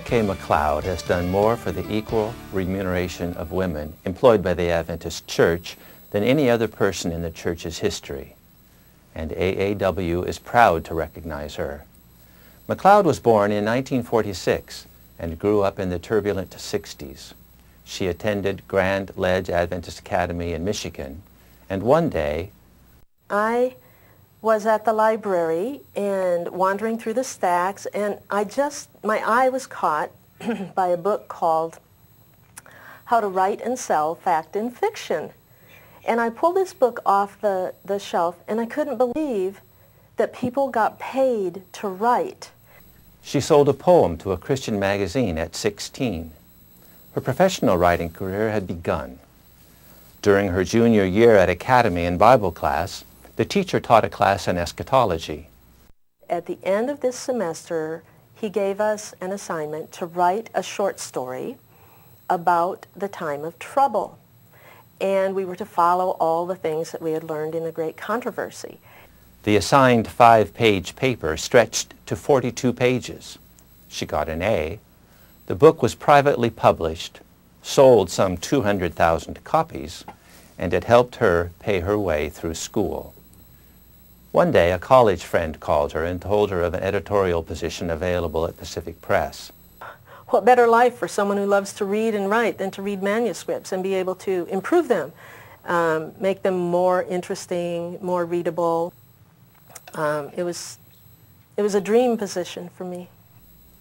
Merikay McLeod has done more for the equal remuneration of women employed by the Adventist Church than any other person in the Church's history, and AAW is proud to recognize her. McLeod was born in 1946 and grew up in the turbulent 60s. She attended Grand Ledge Adventist Academy in Michigan, and one day I was at the library and wandering through the stacks, and my eye was caught by a book called How to Write and Sell Fact and Fiction. And I pulled this book off the shelf, and I couldn't believe that people got paid to write. She sold a poem to a Christian magazine at 16. Her professional writing career had begun. During her junior year at Academy in Bible class, the teacher taught a class on eschatology. At the end of this semester, he gave us an assignment to write a short story about the time of trouble. And we were to follow all the things that we had learned in the Great Controversy. The assigned 5-page paper stretched to 42 pages. She got an A. The book was privately published, sold some 200,000 copies, and it helped her pay her way through school. One day, a college friend called her and told her of an editorial position available at Pacific Press. What better life for someone who loves to read and write than to read manuscripts and be able to improve them, make them more interesting, more readable. It was a dream position for me.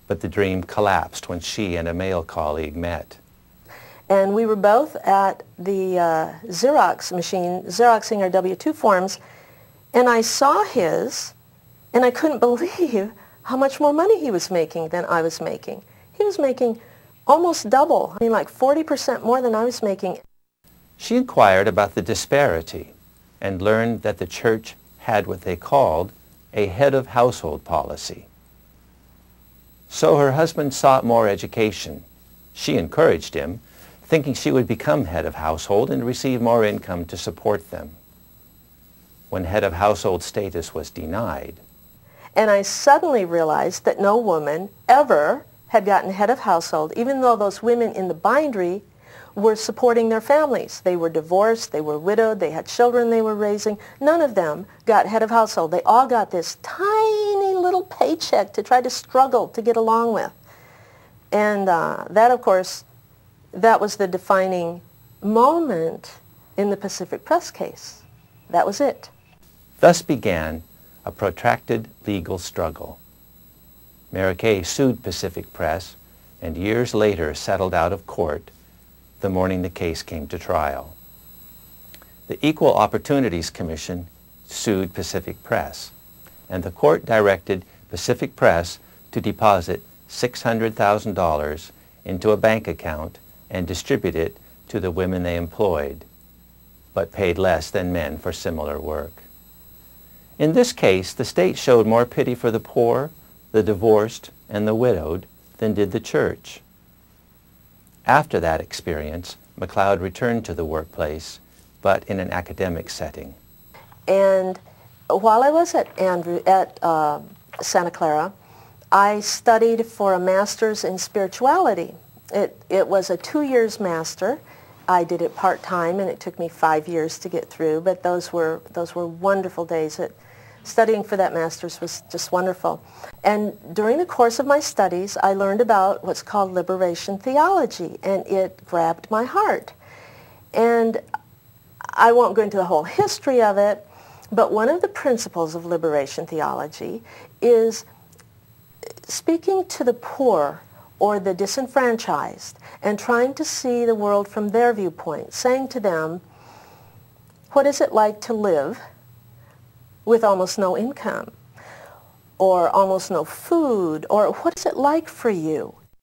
But the dream collapsed when she and a male colleague met. And we were both at the Xerox machine, Xeroxing our W-2 forms, and I saw his, and I couldn't believe how much more money he was making than I was making. He was making almost double, I mean like 40% more than I was making. She inquired about the disparity and learned that the church had what they called a head of household policy. So her husband sought more education. She encouraged him, thinking she would become head of household and receive more income to support them. When head of household status was denied, and I suddenly realized that no woman ever had gotten head of household, even though those women in the bindery were supporting their families. They were divorced, they were widowed, they had children they were raising. None of them got head of household. They all got this tiny little paycheck to try to struggle to get along with. And that, of course, that was the defining moment in the Pacific Press case. That was it. Thus began a protracted legal struggle. Merikay sued Pacific Press and years later settled out of court the morning the case came to trial. The Equal Opportunities Commission sued Pacific Press, and the court directed Pacific Press to deposit $600,000 into a bank account and distribute it to the women they employed, but paid less than men for similar work. In this case, the state showed more pity for the poor, the divorced, and the widowed than did the church. After that experience, McLeod returned to the workplace, but in an academic setting. And while I was at Santa Clara, I studied for a master's in spirituality. It was a 2-year master. I did it part-time, and it took me 5 years to get through, but those were wonderful days. Studying for that master's was just wonderful. And during the course of my studies, I learned about what's called liberation theology, and it grabbed my heart. And I won't go into the whole history of it, but one of the principles of liberation theology is speaking to the poor or the disenfranchised and trying to see the world from their viewpoint, saying to them, what is it like to live with almost no income, or almost no food, or what is it like for you